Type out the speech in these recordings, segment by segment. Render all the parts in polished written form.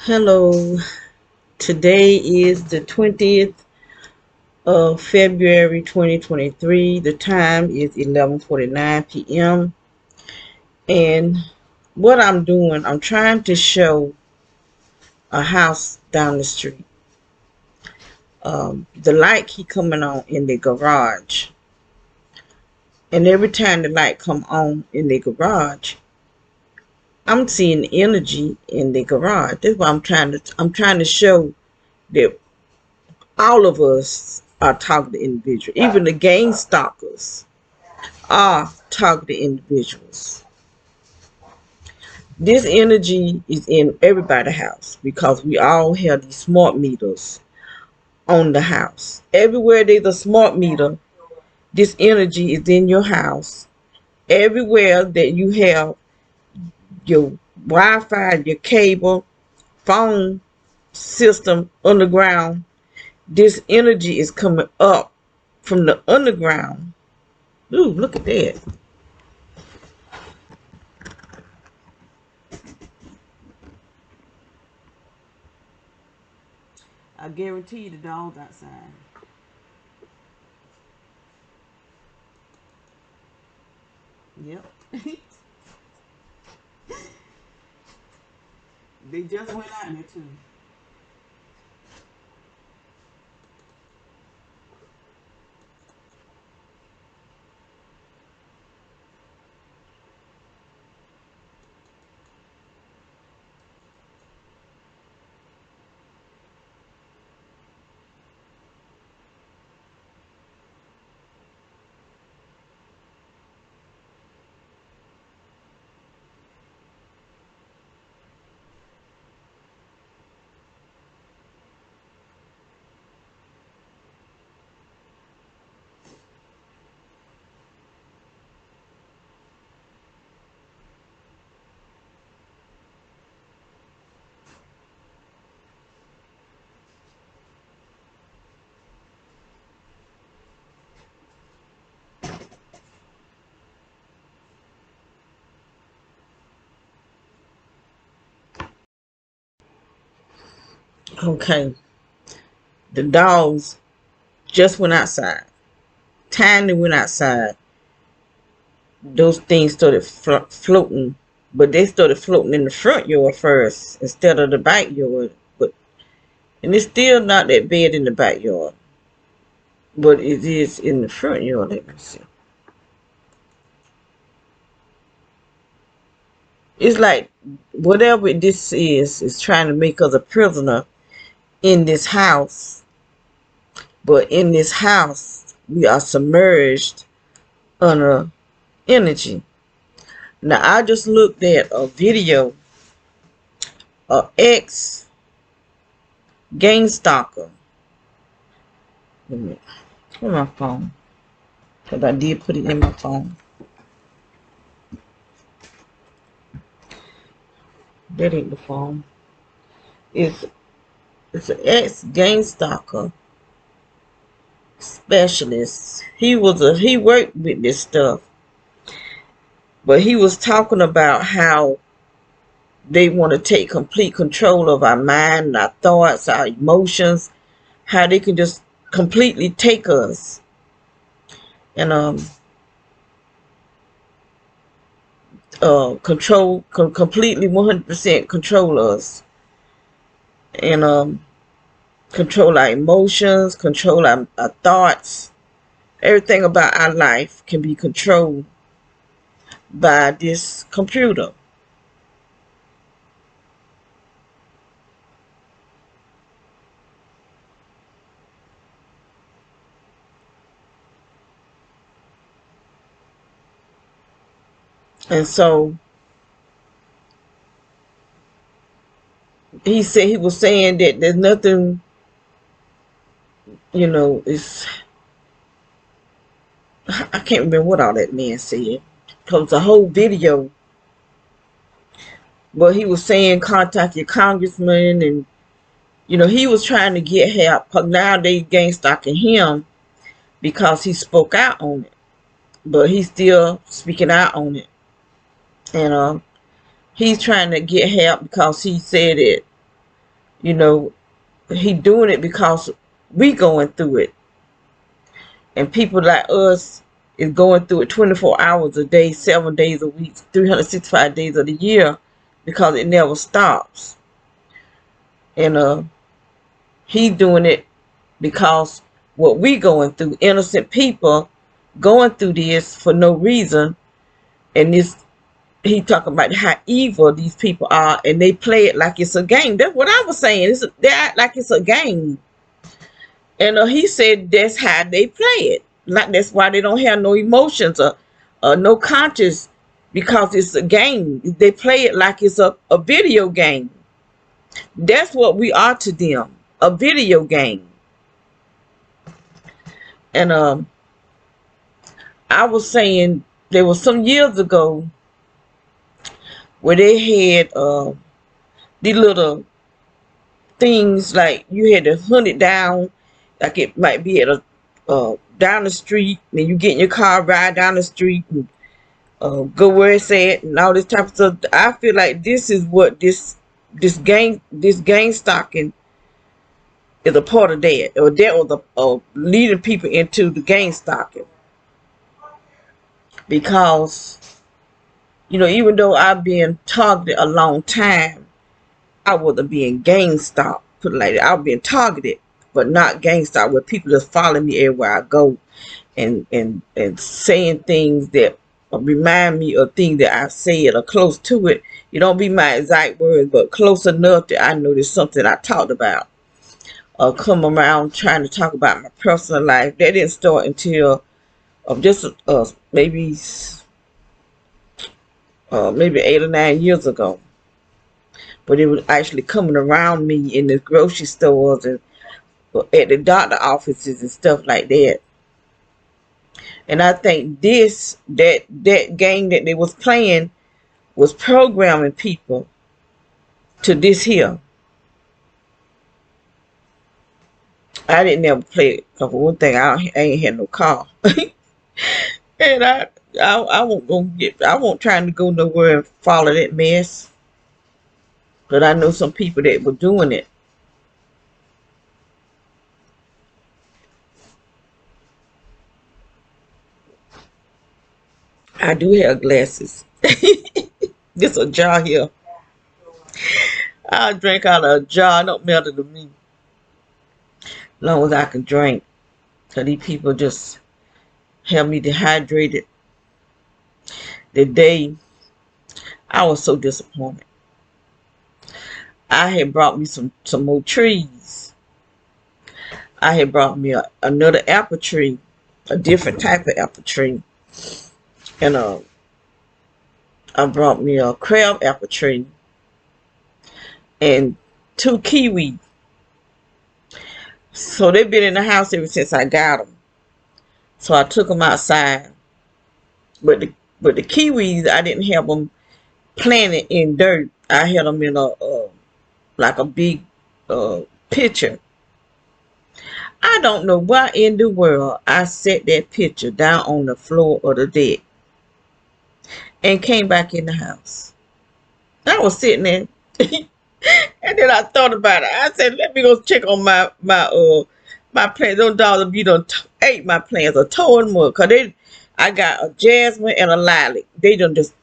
Hello, today is the 20th of February 2023. The time is 11:49 p.m. And what I'm doing, I'm trying to show a house down the street. The light keep coming on in the garage. And every time the light come on in the garage, I'm seeing energy in the garage. That's why I'm trying to show that all of us are targeted individuals. Even the game stalkers are targeted individuals. This energy is in everybody's house because we all have these smart meters on the house. Everywhere there's a smart meter, this energy is in your house. Everywhere that you have your Wi-Fi, your cable, phone system underground, this energy is coming up from the underground. Ooh, look at that. I guarantee you the dog's outside. Yep. They just went out there too. Okay. The dogs just went outside. Time they went outside, those things started floating, but they started floating in the front yard first instead of the backyard. But and it's still not that bad in the backyard, but it is in the front yard. Let me see. It's like whatever this is trying to make us a prisoner in this house. But in this house, we are submerged under energy. Now, I just looked at a video of ex game stalker. Wait a minute. Where's my phone? Because I did put it in my phone. That ain't the phone. It's an ex game stalker specialist. He worked with this stuff, but he was talking about how they want to take complete control of our mind, our thoughts, our emotions, how they can just completely take us and completely 100% control us and control our emotions, control our thoughts. Everything about our life can be controlled by this computer. And so he was saying that there's nothing, it's, I can't remember what all that man said because the whole video, but he was saying contact your congressman, and he was trying to get help. Cause now they gang stalking him because he spoke out on it, but he's still speaking out on it, and he's trying to get help because he said it. You know, he doing it because we going through it. And people like us is going through it 24 hours a day, 7 days a week, 365 days of the year, because it never stops. And he doing it because what we going through, innocent people going through this for no reason. And this, he talking about how evil these people are, and they play it like it's a game. That's what I was saying. They act like it's a game. And he said that's how they play it. Like, that's why they don't have no emotions or no conscience, because it's a game. They play it like it's a video game. That's what we are to them, a video game. And I was saying there was some years ago where they had these little things, like you had to hunt it down, like it might be at a down the street, and you get in your car, ride down the street, and go where it's at, and all this type of stuff. I feel like this is what this gang stalking is a part of that, or that was leading people into the gang stalking. Because, you know, even though I've been targeted a long time, I wasn't being gang stalked. Put it like that. I was being targeted, but not gang stalked, where people just follow me everywhere I go, and saying things that remind me of things that I've said or close to it. You don't be my exact words, but close enough that I know there's something I talked about. Come around trying to talk about my personal life. That didn't start until just maybe 8 or 9 years ago. But it was actually coming around me in the grocery stores and at the doctor offices and stuff like that. And I think that game that they was playing was programming people to this here. I didn't ever play it, because for one thing, I ain't had no car. And I won't trying to go nowhere and follow that mess. But I know some people that were doing it. I do have glasses. This a jar here. I'll drink out of a jar. It don't matter to me, as long as I can drink. Because these people just have me dehydrated. The day I was so disappointed. I had brought me some more trees. I had brought me another apple tree, a different type of apple tree. And I brought me a crab apple tree and 2 kiwi. So they've been in the house ever since I got them. So I took them outside. But the kiwis, I didn't have them planted in dirt. I had them in like a big pitcher. I don't know why in the world I set that pitcher down on the floor of the deck and came back in the house. I was sitting there, and then I thought about it. I said, "Let me go check on my plants. Those dogs be done ate my plants or tore them up, 'cause I got a jasmine and a lilac. They done just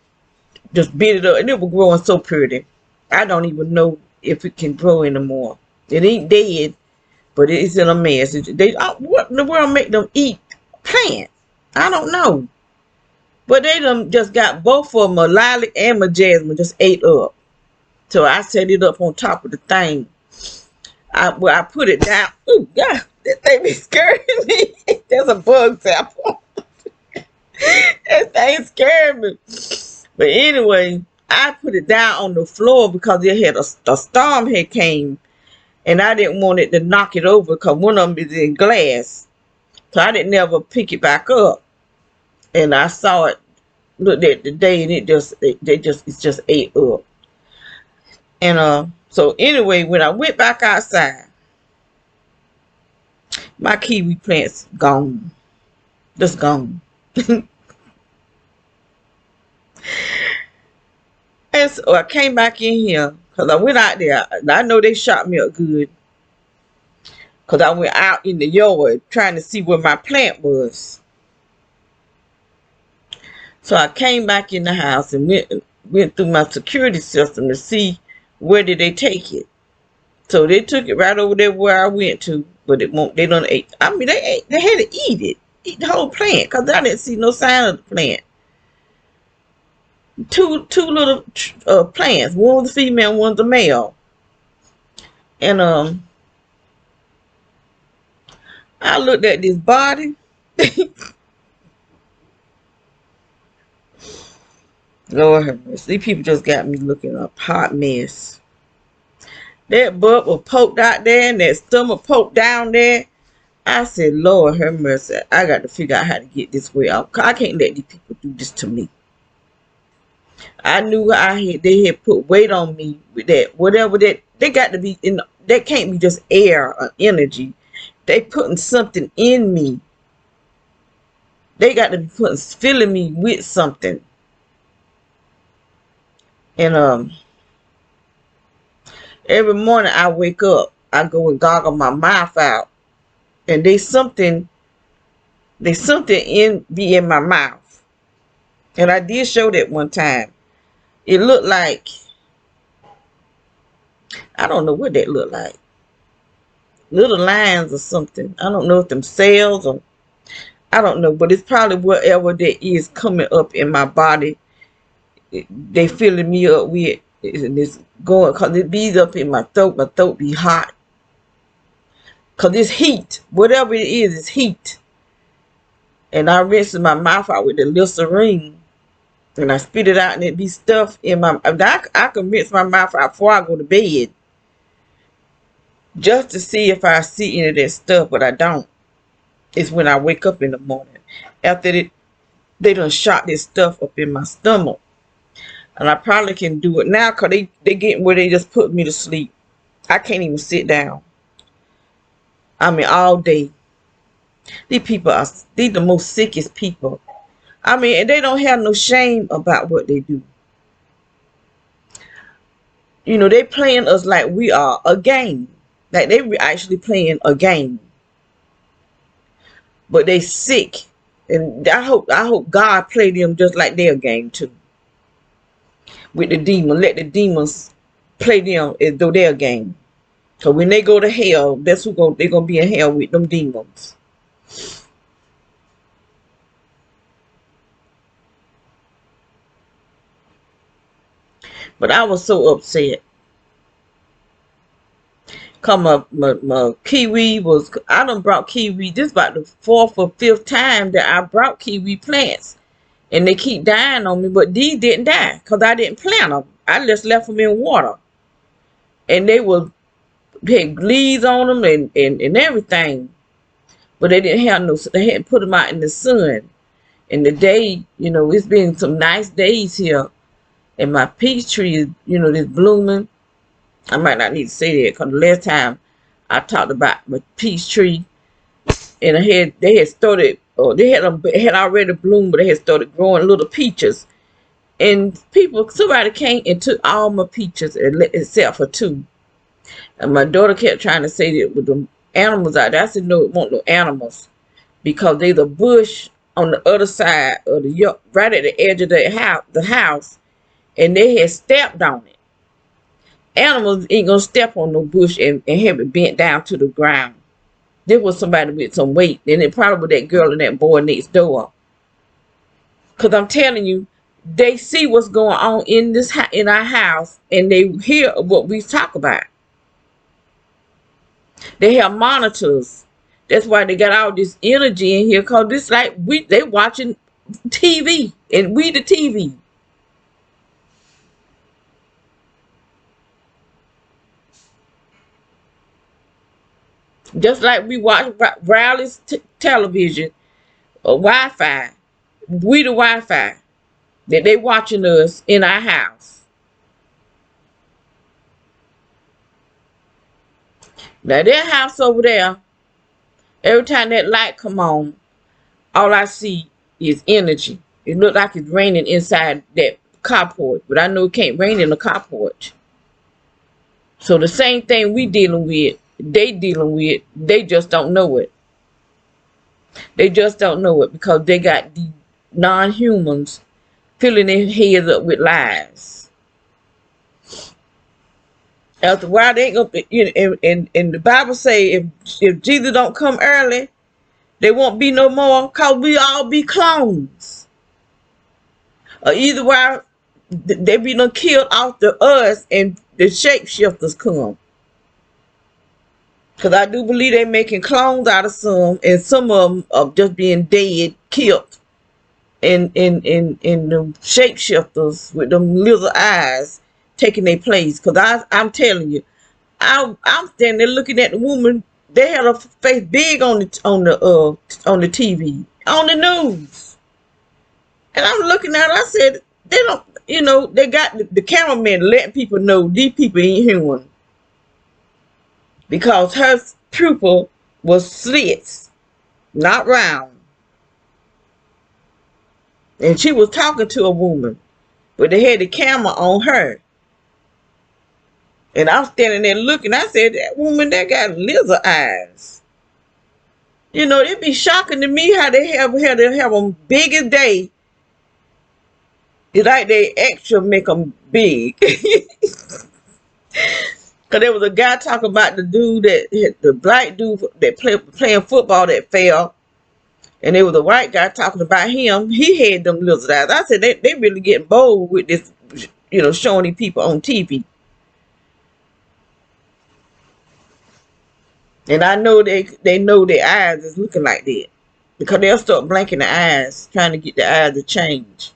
bit it up, and it was growing so pretty. I don't even know if it can grow anymore. It ain't dead, but it's in a mess. What in the world make them eat plants? I don't know. But they done just got both of them, a lilac and my jasmine, just ate up. So I set it up on top of the thing. I put it down. Ooh, God, that thing be scaring me. There's a bug sample. That thing scared me. But anyway, I put it down on the floor because it had a storm had came, and I didn't want it to knock it over, because one of them is in glass. So I didn't ever pick it back up. And I saw it, looked at the day, and it just ate up. And so anyway, when I went back outside, my kiwi plants gone. Just gone. And so I came back in here, Because I went out there. And I know they shot me up good. Because I went out in the yard trying to see where my plant was. So I came back in the house and went through my security system to see where did they take it. So they took it right over there where I went to, but it won't. They don't eat. I mean, they had to eat the whole plant, because I didn't see no sign of the plant. Two little plants. One was a female, one's a male, and I looked at this body. Lord have mercy. These people just got me looking a hot mess. That butt was poked out there and that stomach poked down there. I said, Lord have mercy. I got to figure out how to get this way out. I can't let these people do this to me. I knew they had put weight on me with that. Whatever that, they got to be in. That can't be just air or energy. They putting something in me. They got to be filling me with something. And every morning I wake up, I go and goggle my mouth out, and there's something be in my mouth. And I did show that one time. It looked like, I don't know what that looked like. Little lines or something. I don't know if them cells or, I don't know, but it's probably whatever that is coming up in my body. They filling me up with, and it's going, because it bees up in my throat be hot. Because it's heat. Whatever it is, it's heat. And I rinsed my mouth out with the Listerine. And I spit it out, and it be stuff in my mouth. I can rinse my mouth out before I go to bed, just to see if I see any of that stuff, but I don't. It's when I wake up in the morning. After they done shot this stuff up in my stomach. And I probably can do it now, because they getting where they just put me to sleep. I can't even sit down. I mean, all day. These people are the most sickest people. I mean, and they don't have no shame about what they do. You know, they playing us like we are a game. Like they actually playing a game. But they sick. And I hope God play them just like their game too. With the demon. Let the demons play them as though they're a game. So when they go to hell, that's they're gonna be in hell with them demons. But I was so upset. Cause my kiwi was, I done brought kiwi. This is about the 4th or 5th time that I brought kiwi plants. And they keep dying on me, but these didn't die because I didn't plant them. I just left them in water. And they had leaves on them and everything. But they didn't have no, they hadn't put them out in the sun. And the day, you know, it's been some nice days here. And my peach tree is, you know, is blooming. I might not need to say that because the last time I talked about my peach tree, and they had started, or they had already bloomed, but they had started growing little peaches. And somebody came and took all my peaches except for 2. And my daughter kept trying to say that with the animals out there. I said, no, it won't no animals, because there's a bush on the other side of right at the edge of the house, and they had stepped on it. Animals ain't gonna step on no bush and have it bent down to the ground. There was somebody with some weight, and it probably was that girl and that boy next door. Cause I'm telling you, they see what's going on in our house, and they hear what we talk about. They have monitors. That's why they got all this energy in here. Cause this like they watching TV, and we the TV. Just like we watch wireless television or Wi-Fi, we the Wi-Fi that they watching us in our house. Now their house over there, every time that light come on, all I see is energy. It look like it's raining inside that carport, but I know it can't rain in the carport. So the same thing we dealing with, they dealing with, they just don't know it. They just don't know it because they got the non-humans filling their heads up with lies. After a while, they ain't gonna, you know, and the Bible say if Jesus don't come early, there won't be no more, cause we all be clones. Or either while they be done killed after us and the shapeshifters come. Cause I do believe they making clones out of some, and some of them are just being dead, killed. In the shapeshifters with them little eyes taking their place. Cause I'm telling you, I'm standing there looking at the woman. They had her face big on the TV, on the news, and I'm looking at her. I said, they don't, you know, they got the cameraman letting people know these people ain't human because her pupil was slits, not round, and she was talking to a woman, but they had the camera on her. And I'm standing there looking. I said, that woman that got lizard eyes. You know, it'd be shocking to me how they have them big as day. It's like they extra make them big. Because there was a guy talking about the dude the black dude that playing football that fell. And there was a white guy talking about him. He had them lizard eyes. I said, they really getting bold with this, you know, showing these people on TV. And I know they know their eyes is looking like that. Because they'll start blinking the eyes, trying to get the eyes to change.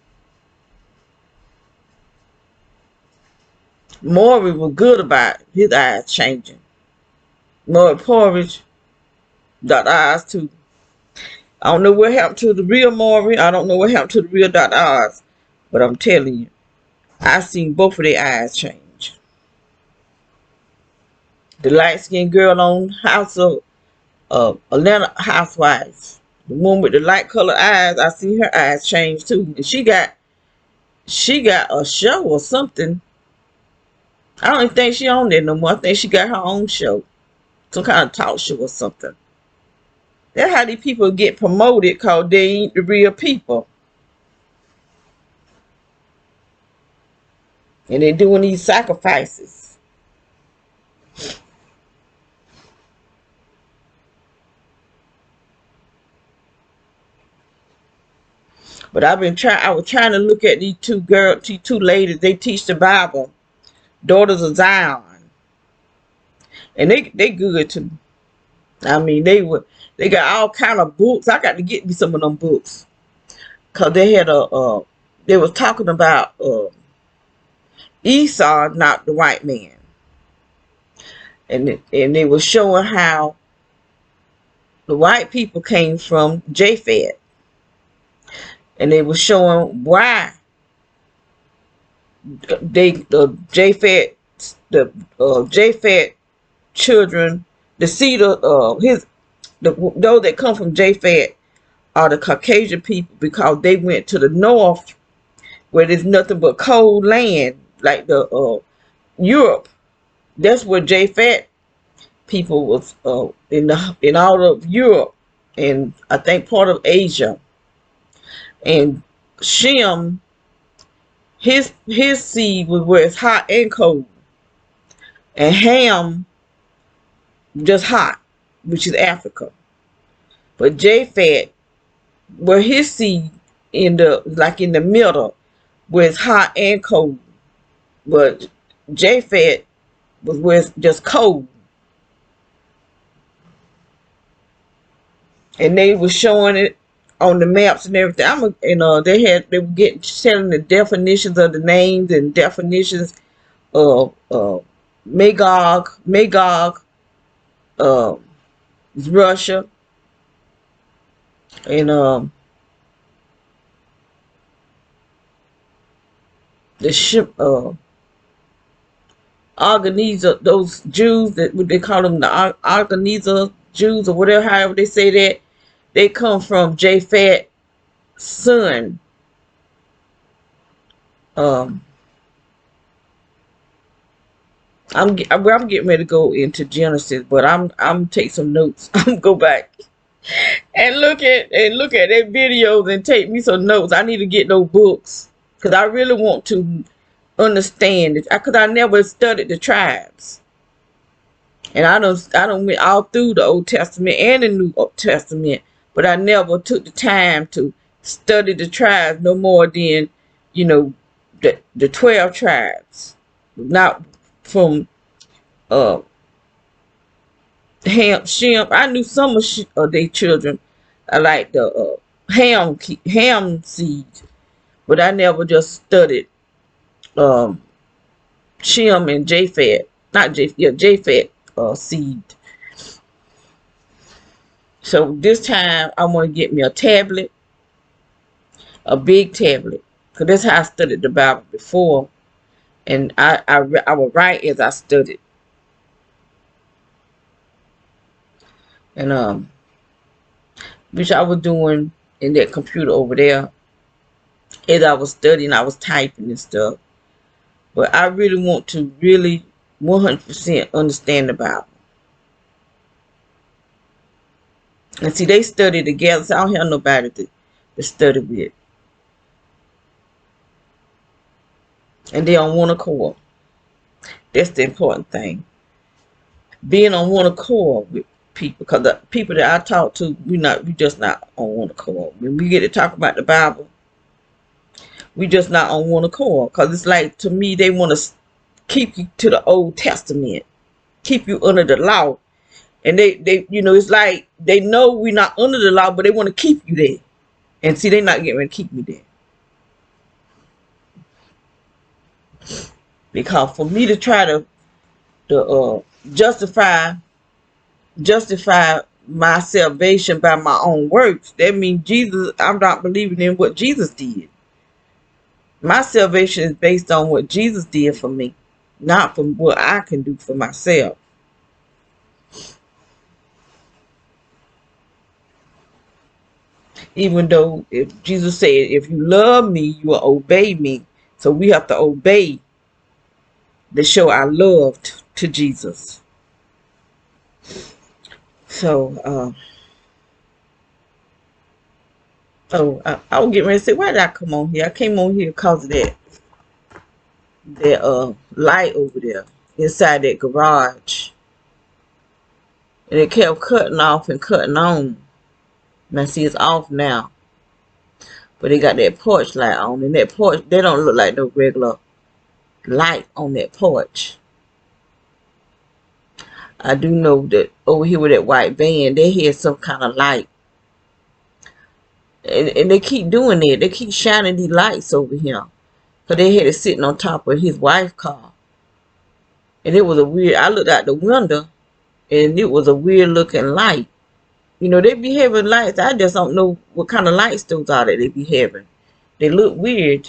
Maury was good about his eyes changing. Maury Porridge got eyes too. I don't know what happened to the real Maury. I don't know what happened to the real Dr. Oz. But I'm telling you, I seen both of their eyes change. The light-skinned girl on House of Atlanta Housewives. The one with the light colored eyes, I see her eyes change too. And she got a show or something. I don't even think she on there no more. I think she got her own show. Some kind of talk show or something. That's how these people get promoted because they ain't the real people. And they're doing these sacrifices. But I was trying to look at these two ladies. They teach the Bible, Daughters of Zion, and they good too. I mean, they got all kind of books. I got to get me some of them books, cause they had they was talking about Esau, not the white man, and they were showing how the white people came from Japhet. And they were showing why the Japhet children, the seed of those that come from Japhet are the Caucasian people because they went to the north where there's nothing but cold land, like the Europe. That's where Japhet people was in all of Europe and I think part of Asia. And Shem, his seed was where it's hot and cold. And Ham, just hot, which is Africa. But Japhet, where his seed in the middle, where it's hot and cold. But Japhet was where it's just cold. And they were showing it on the maps and everything. They were telling the definitions of the names and definitions of Magog is Russia, and the Organizer, those Jews that what they call them, the Organizer Jews or whatever, however they say that, they come from Japhet's son. I'm getting ready to go into Genesis, but I'm take some notes. I'm go back and look at their videos and take me some notes. I need to get those books because I really want to understand it. Because I never studied the tribes, and I don't went all through the Old Testament and the New Testament, but I never took the time to study the tribes no more than you know the 12 tribes, not from uh Shem. I knew some of their children. I like the Ham seed, but I never just studied um Shem and Japhet, not Japhet, yeah, Japhet seed. So this time I want to get me a tablet, a big tablet, because that's how I studied the Bible before, and I would write as I studied, and which I was doing in that computer over there as I was studying. I was typing and stuff. But I really want to really 100% understand the Bible. And see, they study together, so I don't have nobody to study with. And they on one accord. That's the important thing. Being on one accord with people. Because the people that I talk to, we just not on one accord. When we get to talk about the Bible, we just not on one accord. Because it's like, to me, they want to keep you to the Old Testament. Keep you under the law. And they it's like they know we're not under the law, but they want to keep you there. And see, they're not getting ready to keep me there. Because for me to try to justify my salvation by my own works, that means Jesus, I'm not believing in what Jesus did. My salvation is based on what Jesus did for me, not from what I can do for myself. Even though if Jesus said, if you love me, you will obey me. So we have to obey to show our love to Jesus. So, I was getting ready to say, why did I come on here? I came on here because of that light over there inside that garage. And it kept cutting off and cutting on. Now see, it's off now. But they got that porch light on. And that porch, they don't look like no regular light on that porch. I do know that over here with that white van, they had some kind of light. And they keep doing it. They keep shining these lights over here. Because they had it sitting on top of his wife's car. And it was a weird, I looked out the window, and it was a weird looking light. You know, they be having lights. I just don't know what kind of lights those are that they be having. They look weird.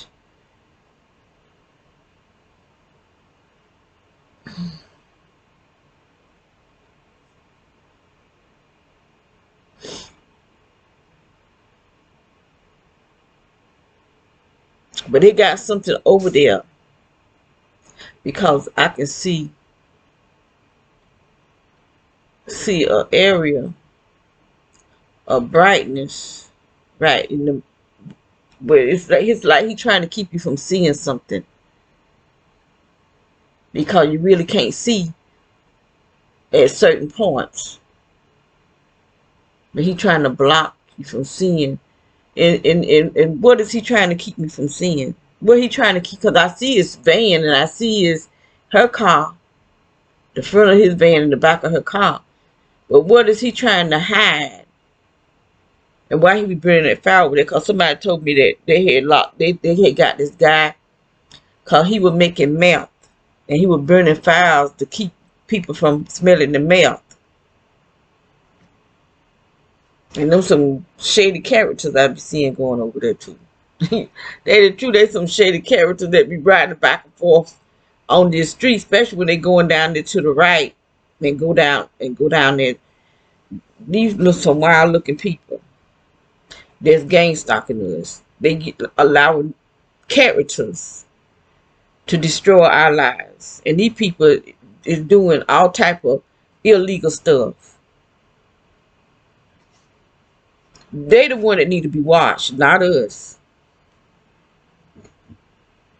But they got something over there. Because I can see an area of brightness right in the, but it's like he trying to keep you from seeing something, because you really can't see at certain points, but he trying to block you from seeing. And what is he trying to keep me from seeing? What he trying to keep? Because I see his van, and I see her car, the front of his van and the back of her car. But what is he trying to hide? And why he be burning that fire over there? Because somebody told me that they had got this guy, because he was making meth. And he was burning fires to keep people from smelling the meth. And there's some shady characters I be seeing going over there too. There's some shady characters that be riding back and forth on this street, especially when they going down there to the right and go down there. These look some wild looking people. There's gang stalking us. They get allowing characters to destroy our lives. And these people, is doing all type of illegal stuff. They the one that need to be watched, not us.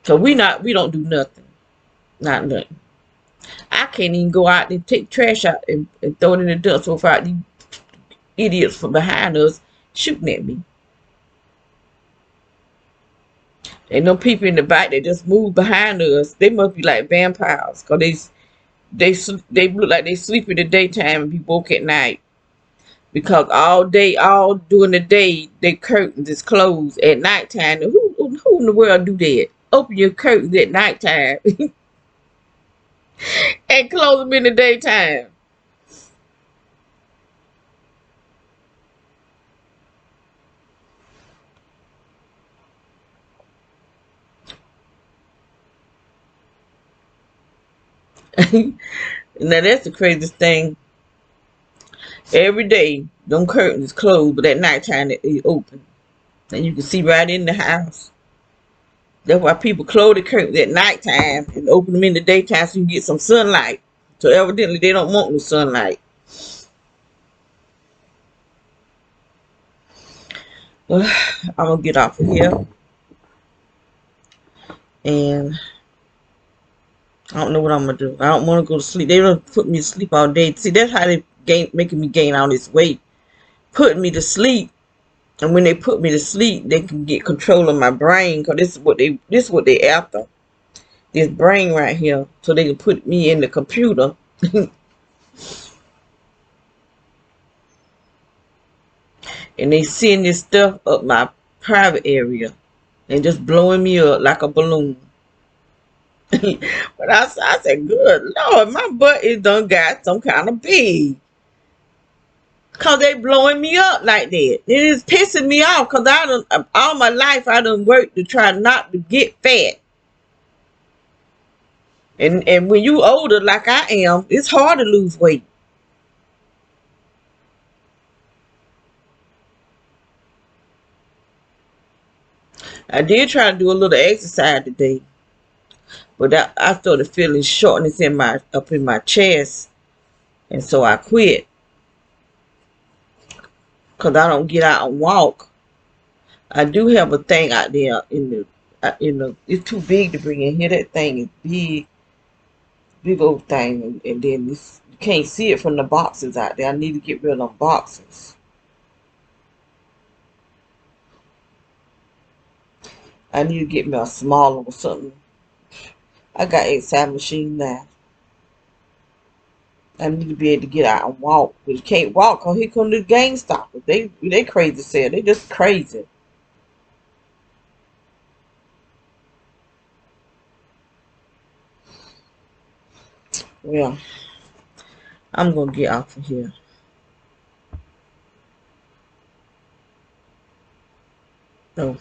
So we don't do nothing. Not nothing. I can't even go out and take trash out and throw it in the dumpster without these idiots from behind us shooting at me. And them people in the back that just moved behind us, they must be like vampires, cause they look like they sleep in the daytime and be woke at night. Because all during the day, they curtains is closed. At nighttime, who in the world do that? Open your curtains at nighttime and close them in the daytime. Now that's the craziest thing. Every day, them curtains closed, but at nighttime they open, and you can see right in the house. That's why people close the curtains at nighttime and open them in the daytime so you can get some sunlight. So evidently they don't want no sunlight. Well, I'm gonna get off of here, and I don't know what I'm gonna do. I don't want to go to sleep. They don't put me to sleep all day. See, that's how they making me gain all this weight, putting me to sleep. And when they put me to sleep, they can get control of my brain, because this is what they after. This brain right here, so they can put me in the computer. And they send this stuff up my private area and just blowing me up like a balloon. But I said, good Lord, my butt is done got some kind of big. Cause they blowing me up like that. It is pissing me off, cause all my life I done worked to try not to get fat. And when you older like I am, it's hard to lose weight. I did try to do a little exercise today, but I started feeling shortness up in my chest, and so I quit. Cause I don't get out and walk. I do have a thing out there it's too big to bring in here. That thing is big, big old thing, and then you can't see it from the boxes out there. I need to get rid of them boxes. I need to get me a smaller or something. I got exercise machine now. I need to be able to get out and walk, but you can't walk cause here come the gang stoppers. They crazy said they just crazy. Well, I'm gonna get off of here. So